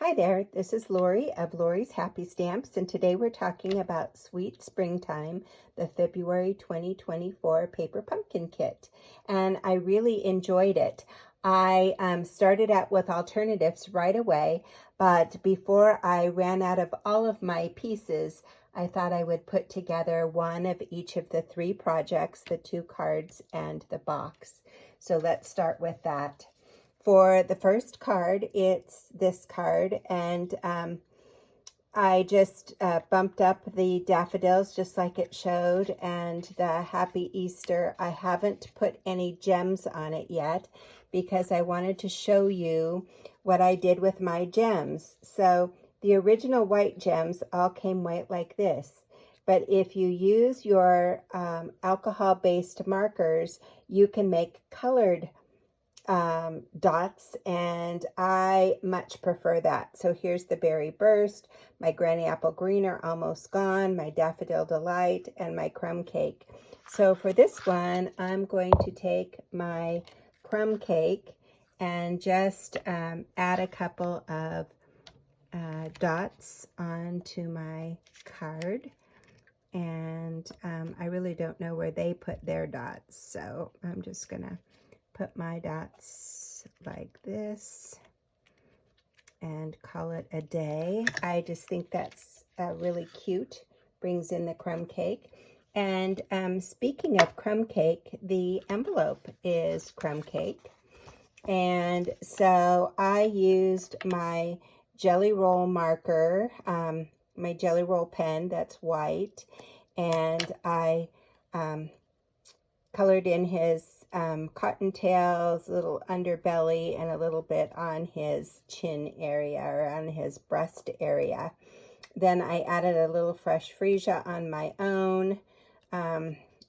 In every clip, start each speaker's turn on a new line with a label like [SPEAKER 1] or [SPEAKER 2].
[SPEAKER 1] Hi there, this is Lori of Lori's Happy Stamps, and today we're talking about Sweet Springtime, the February 2024 Paper Pumpkin Kit, and I really enjoyed it. I started out with alternatives right away, but before I ran out of all of my pieces, I thought I would put together one of each of the three projects, the 2 cards and the box. So let's start with that. For the first card, it's this card, and I just bumped up the daffodils just like it showed, and the Happy Easter. I haven't put any gems on it yet because I wanted to show you what I did with my gems. So the original white gems all came white like this. But if you use your alcohol-based markers, you can make colored dots, and I much prefer that. So here's the Berry Burst, my Granny Apple Green are almost gone, my Daffodil Delight, and my Crumb Cake. So for this one, I'm going to take my Crumb Cake and just add a couple of dots onto my card. And I really don't know where they put their dots, so I'm just gonna put my dots like this and call it a day. I just think that's really cute, brings in the crumb cake. And speaking of crumb cake, the envelope is crumb cake. And so I used my Jelly Roll marker, my Jelly Roll pen that's white, and I colored in his cottontails, little underbelly, and a little bit on his chin area or on his breast area. Then I added a little fresh freesia on my own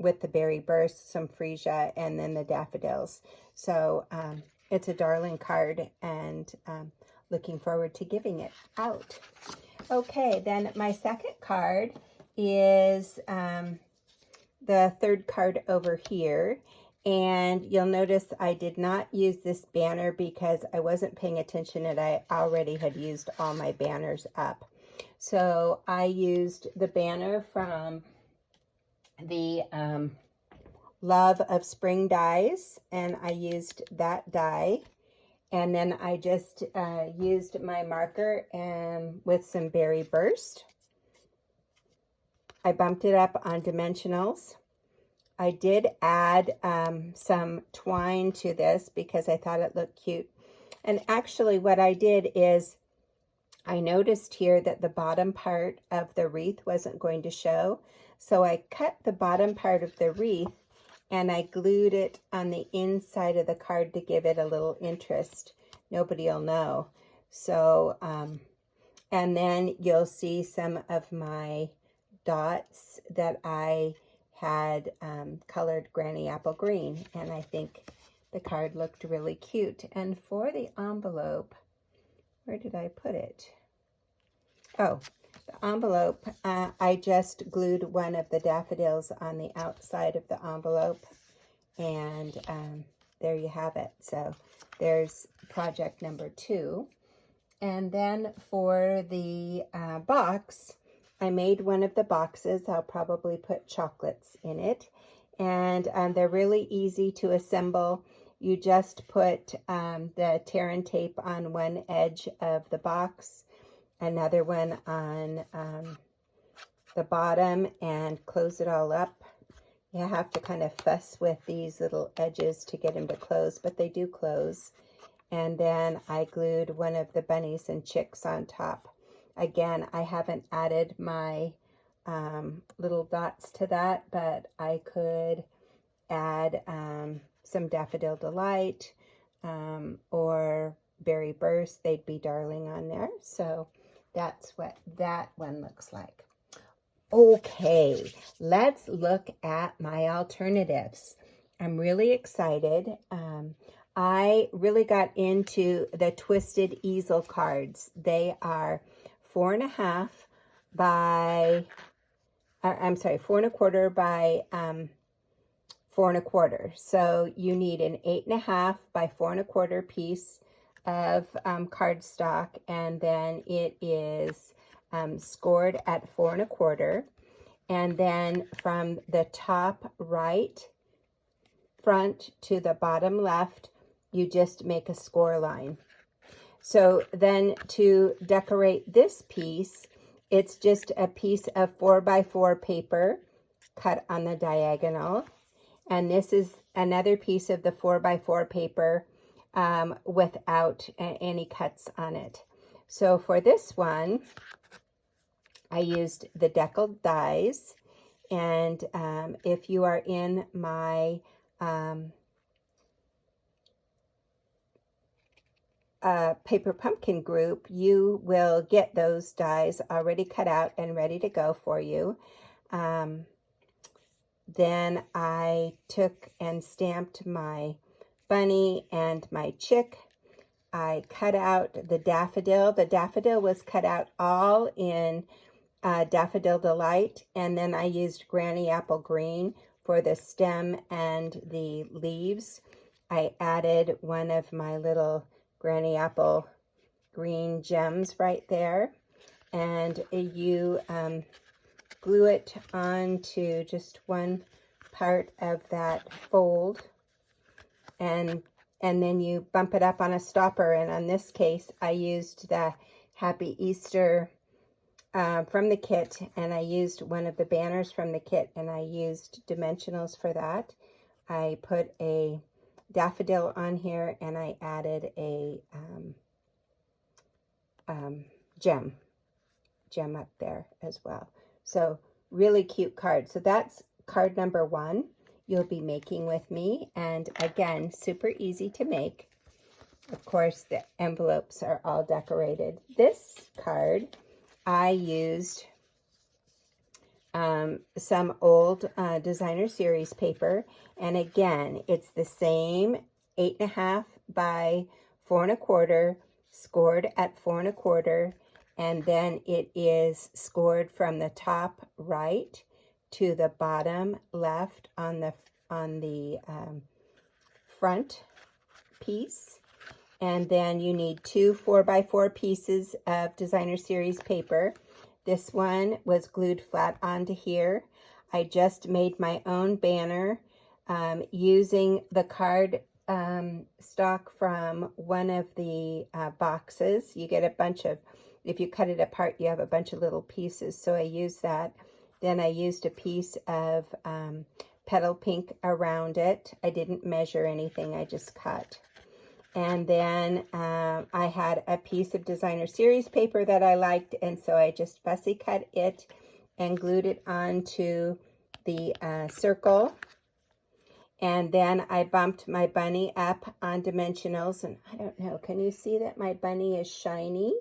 [SPEAKER 1] with the Berry Burst, some freesia, and then the daffodils. So it's a darling card, and looking forward to giving it out. Okay, then my second card is the third card over here. And you'll notice I did not use this banner because I wasn't paying attention and I already had used all my banners up. So I used the banner from the Love of Spring dies, and I used that die. And then I just used my marker and with some Berry Burst. I bumped it up on dimensionals. I did add some twine to this because I thought it looked cute. And actually what I did is I noticed here that the bottom part of the wreath wasn't going to show. So I cut the bottom part of the wreath and I glued it on the inside of the card to give it a little interest. Nobody will know. So, and then you'll see some of my dots that I had colored Granny Apple Green, and I think the card looked really cute. And for the envelope, where did I put it? Oh, the envelope, I just glued one of the daffodils on the outside of the envelope, and there you have it. So there's project number 2. And then for the box, I made one of the boxes. I'll probably put chocolates in it. And they're really easy to assemble. You just put the tear and tape on one edge of the box, another one on the bottom, and close it all up. You have to kind of fuss with these little edges to get them to close, but they do close. And then I glued one of the bunnies and chicks on top. Again, I haven't added my little dots to that, but I could add some Daffodil Delight or Berry Burst. They'd be darling on there. So that's what that one looks like. Okay, let's look at my alternatives. I'm really excited. I really got into the twisted easel cards. They are 4.5 by, I'm sorry, 4.25 by 4.25. So you need an 8.5 by 4.25 piece of cardstock, and then it is scored at 4 1/4. And then from the top right front to the bottom left, you just make a score line. So then to decorate this piece, it's just a piece of 4x4 paper cut on the diagonal. And this is another piece of the 4x4 paper without any cuts on it. So for this one, I used the deckled dies. And if you are in my paper pumpkin group, you will get those dies already cut out and ready to go for you. Then I took and stamped my bunny and my chick. I cut out the daffodil. The daffodil was cut out all in Daffodil Delight, and then I used Granny Apple Green for the stem and the leaves. I added one of my little Granny Apple Green gems right there, and you glue it onto just one part of that fold, and then you bump it up on a stopper. And on this case, I used the Happy Easter from the kit, and I used one of the banners from the kit, and I used dimensionals for that. I put a daffodil on here, and I added a gem up there as well. So really cute card. So that's card number 1 you'll be making with me, and again, super easy to make. Of course, the envelopes are all decorated. This card, I used some old designer series paper, and again, it's the same 8 1/2 by 4 1/4, scored at 4 1/4, and then it is scored from the top right to the bottom left on the front piece. And then you need 2 4x4 pieces of designer series paper. This one was glued flat onto here. I just made my own banner using the card stock from one of the boxes. You get a bunch of, if you cut it apart, you have a bunch of little pieces. So I used that. Then I used a piece of petal pink around it. I didn't measure anything, I just cut. And then I had a piece of designer series paper that I liked, and so I just fussy cut it and glued it onto the circle. And then I bumped my bunny up on dimensionals, and I don't know, can you see that my bunny is shiny?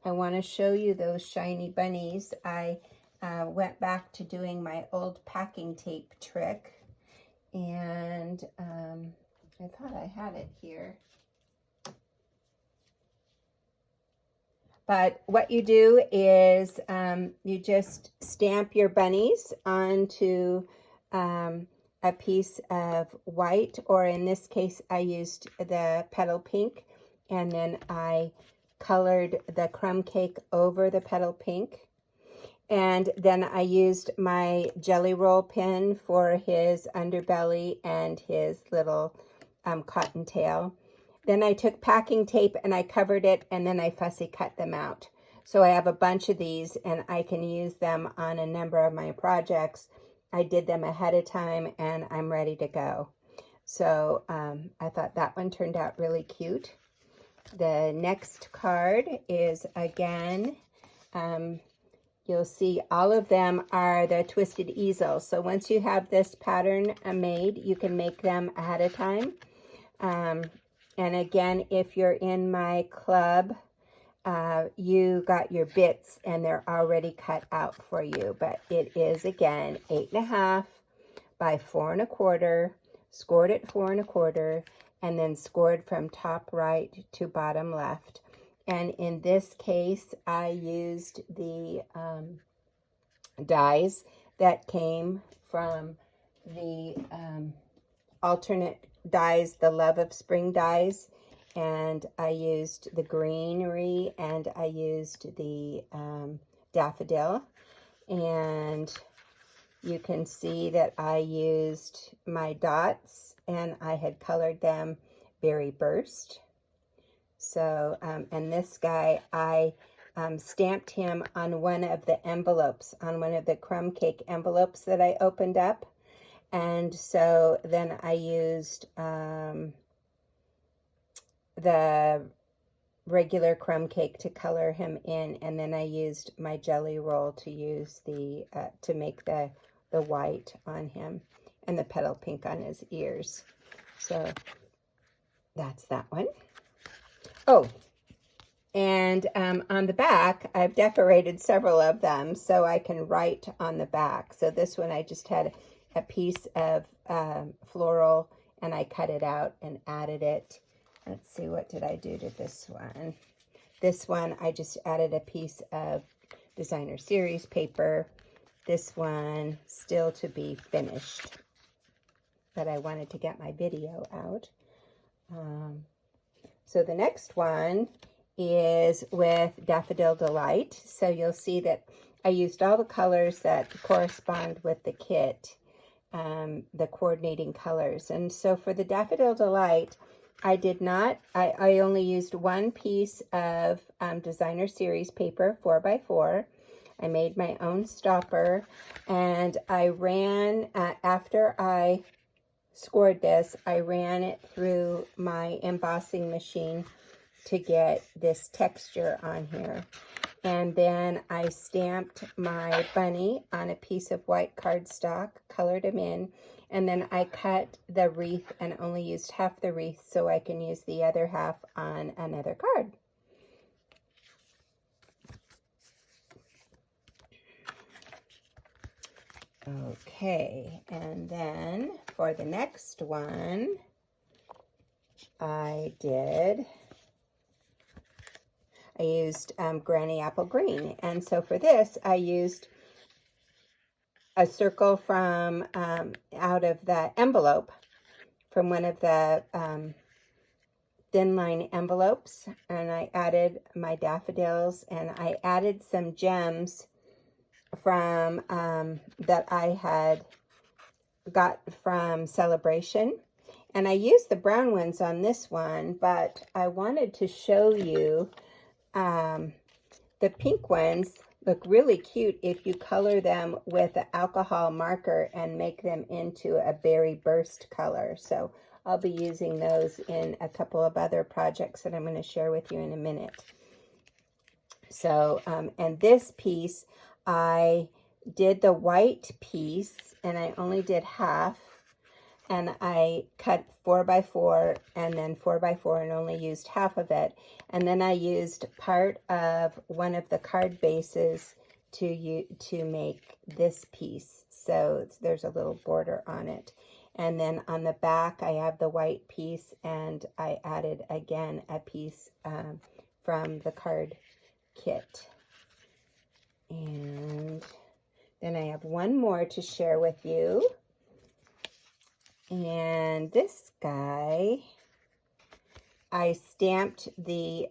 [SPEAKER 1] I want to show you those shiny bunnies. I went back to doing my old packing tape trick, and I thought I had it here. But what you do is you just stamp your bunnies onto a piece of white, or in this case, I used the petal pink, and then I colored the crumb cake over the petal pink. And then I used my jelly roll pin for his underbelly and his little cottontail. Then I took packing tape and I covered it, and then I fussy cut them out. So I have a bunch of these, and I can use them on a number of my projects. I did them ahead of time, and I'm ready to go. So I thought that one turned out really cute. The next card is, again, you'll see all of them are the twisted easels. So once you have this pattern made, you can make them ahead of time. And again, if you're in my club, you got your bits and they're already cut out for you. But it is, again, 8 1/2 by 4 1/4, scored at 4 1/4, and then scored from top right to bottom left. And in this case, I used the dies that came from the alternate dies, the Love of Spring dies. and I used the greenery, and I used the daffodil, and you can see that I used my dots, and I had colored them berry burst. So, and this guy, I stamped him on one of the envelopes, on one of the crumb cake envelopes that I opened up. And so then I used the regular crumb cake to color him in, and then I used my jelly roll to use the to make the white on him and the petal pink on his ears. So that's that one. Oh, and on the back, I've decorated several of them so I can write on the back. So this one, I just had a piece of floral, and I cut it out and added it. Let's see, what did I do to this one? This one, I just added a piece of designer series paper. This one, still to be finished, but I wanted to get my video out. So the next one is with Daffodil Delight. So you'll see that I used all the colors that correspond with the kit, the coordinating colors. And so for the Daffodil Delight, I did not, I only used one piece of designer series paper, 4x4. I made my own stopper, and I ran, after I scored this, I ran it through my embossing machine to get this texture on here. And then I stamped my bunny on a piece of white cardstock, colored him in, and then I cut the wreath and only used half the wreath so I can use the other half on another card. Okay, and then for the next one, I used Granny Apple Green. And so for this, I used a circle from out of the envelope, from one of the thin line envelopes, and I added my daffodils, and I added some gems from that I had got from Celebration. And I used the brown ones on this one, but I wanted to show you the pink ones look really cute if you color them with an alcohol marker and make them into a berry burst color. So I'll be using those in a couple of other projects that I'm going to share with you in a minute. So, and this piece, I did the white piece, and I only did half, and I cut 4x4 and then 4x4 and only used half of it. And then I used part of one of the card bases to make this piece. So there's a little border on it. And then on the back, I have the white piece, and I added again a piece from the card kit. And then I have one more to share with you. And this guy, I stamped the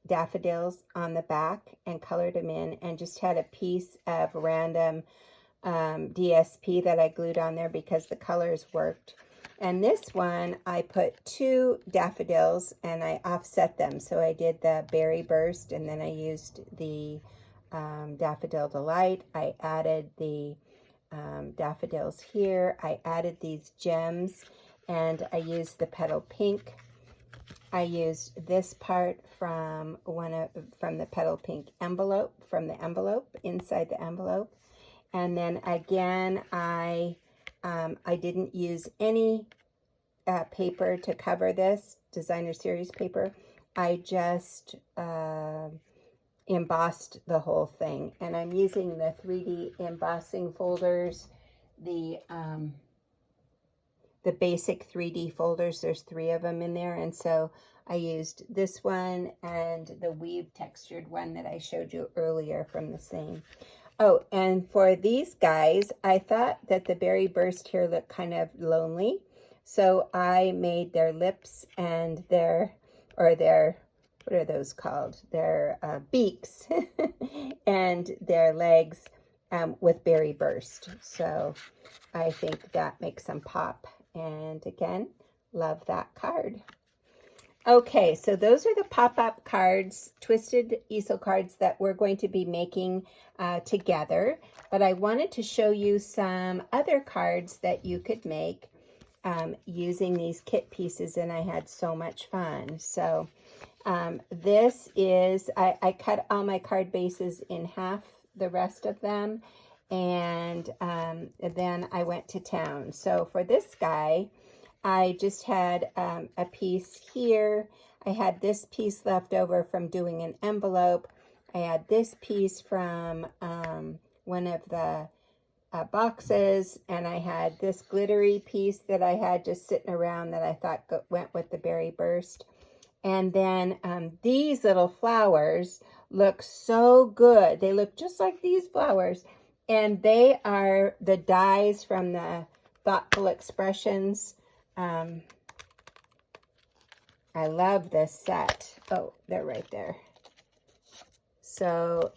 [SPEAKER 1] daffodils on the back and colored them in, and just had a piece of random DSP that I glued on there because the colors worked. And this one, I put 2 daffodils and I offset them. So I did the berry burst, and then I used the Daffodil Delight. I added the daffodils here. I added these gems, and I used the petal pink. I used this part from the petal pink envelope, from the envelope, inside the envelope. And then again, I didn't use any paper to cover this, designer series paper. I just embossed the whole thing, and I'm using the 3D embossing folders, the basic 3D folders. There's 3 of them in there, and so I used this one and the weave textured one that I showed you earlier from the same. Oh, and for these guys, I thought that the berry burst here looked kind of lonely, So I made their lips and their, what are those called? Their beaks and their legs with Berry Burst. So I think that makes them pop. And again, love that card. Okay, so those are the pop-up cards, twisted easel cards that we're going to be making together. But I wanted to show you some other cards that you could make using these kit pieces, and I had so much fun. So this is, I cut all my card bases in half, the rest of them, and then I went to town. So for this guy, I just had a piece here. I had this piece left over from doing an envelope. I had this piece from one of the boxes, and I had this glittery piece that I had just sitting around that I thought went with the Berry Burst. And then these little flowers look so good. They look just like these flowers, and they are the dies from the Thoughtful Expressions. I love this set. Oh, they're right there. So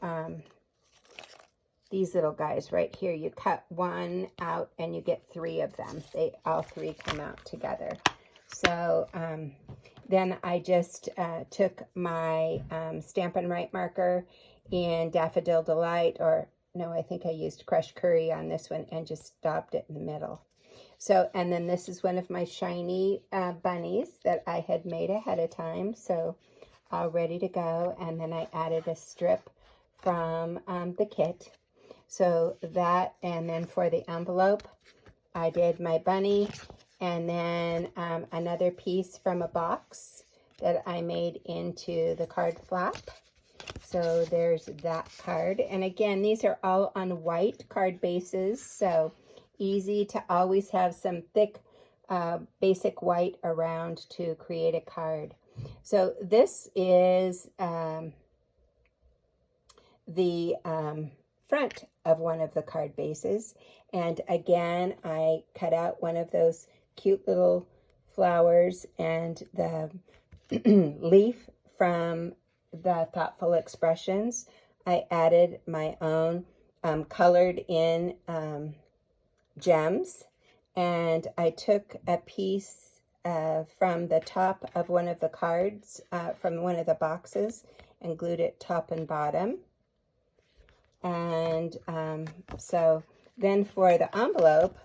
[SPEAKER 1] these little guys right here, you cut one out and you get 3 of them. They all 3 come out together. So then I just took my Stampin' Up marker in Daffodil Delight, or no, I think I used Crushed Curry on this one, and just stopped it in the middle. So, and then this is one of my shiny bunnies that I had made ahead of time, so all ready to go. And then I added a strip from the kit. So that, and then for the envelope, I did my bunny, and then another piece from a box that I made into the card flap. So there's that card. And again, these are all on white card bases, so easy to always have some thick basic white around to create a card. So this is the front of one of the card bases, and again I cut out one of those cute little flowers and the leaf from the Thoughtful Expressions. I added my own colored in gems, and I took a piece from the top of one of the cards from one of the boxes and glued it top and bottom. And so then for the envelope,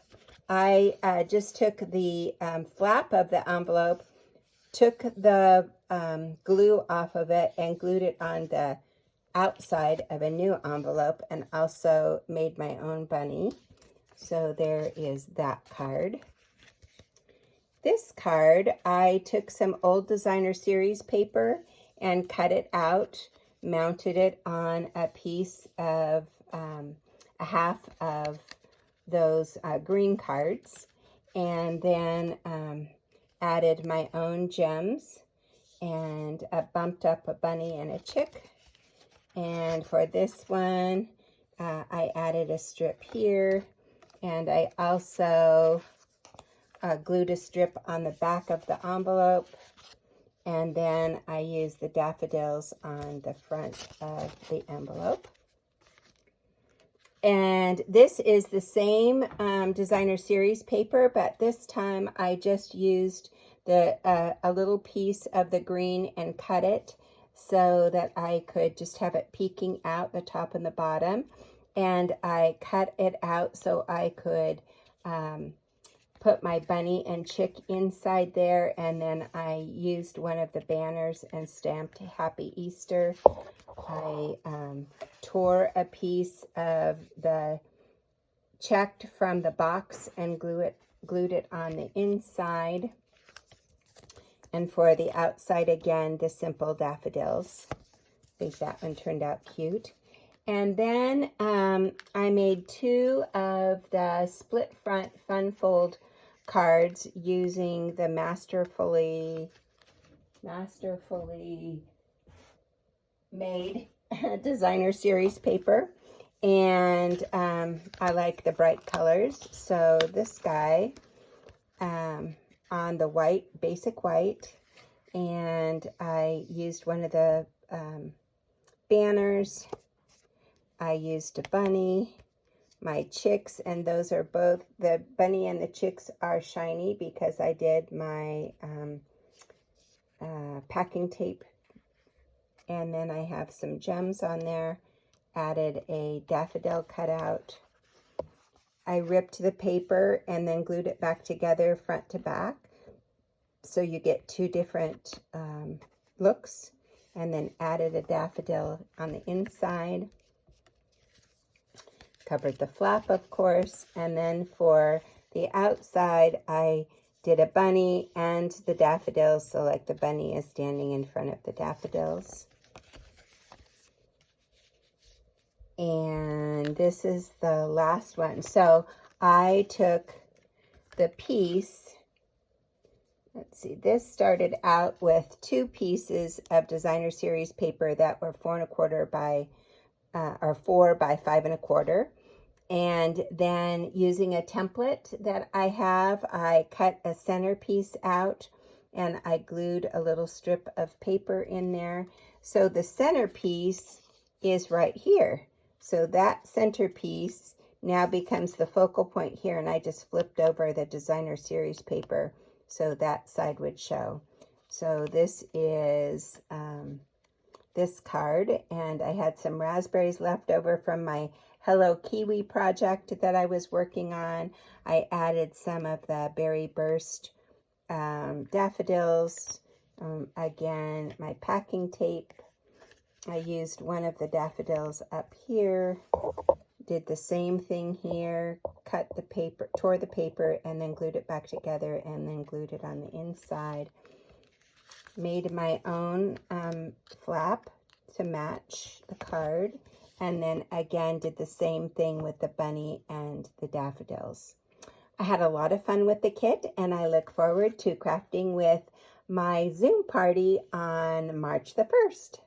[SPEAKER 1] I just took the flap of the envelope, took the glue off of it and glued it on the outside of a new envelope, and also made my own bunny. So there is that card. This card, I took some old Designer Series paper and cut it out, mounted it on a piece of a half of those green cards, and then added my own gems and bumped up a bunny and a chick. And for this one, I added a strip here, and I also glued a strip on the back of the envelope, and then I used the daffodils on the front of the envelope. And this is the same Designer Series paper, but this time I just used the a little piece of the green and cut it so that I could just have it peeking out the top and the bottom. And I cut it out so I could put my bunny and chick inside there, and then I used one of the banners and stamped Happy Easter. I tore a piece of the checked from the box and glued it on the inside. And for the outside, again, the simple daffodils. I think that one turned out cute. And then I made 2 of the split front fun fold cards using the masterfully made Designer Series paper. And I like the bright colors. So this guy, on the white, basic white, and I used one of the banners. I used a bunny, my chicks, and those are both, the bunny and the chicks are shiny because I did my packing tape. And then I have some gems on there, added a daffodil cutout. I ripped the paper and then glued it back together front to back, so you get two different looks, and then added a daffodil on the inside. Covered the flap, of course, and then for the outside, I did a bunny and the daffodils, so like the bunny is standing in front of the daffodils. And this is the last one. So I took the piece, let's see, this started out with 2 pieces of designer series paper that were 4 1/4 by, or 4 by 5 1/4. And then using a template that I have, I cut a centerpiece out and I glued a little strip of paper in there. So the centerpiece is right here. So that centerpiece now becomes the focal point here, and I just flipped over the designer series paper so that side would show. So this is this card, and I had some raspberries left over from my Hello Kiwi project that I was working on. I added some of the Berry Burst daffodils. Again, my packing tape. I used one of the daffodils up here, did the same thing here, cut the paper, tore the paper, and then glued it back together, and then glued it on the inside. Made my own flap to match the card, and then again did the same thing with the bunny and the daffodils. I had a lot of fun with the kit, and I look forward to crafting with my Zoom party on March the 1st.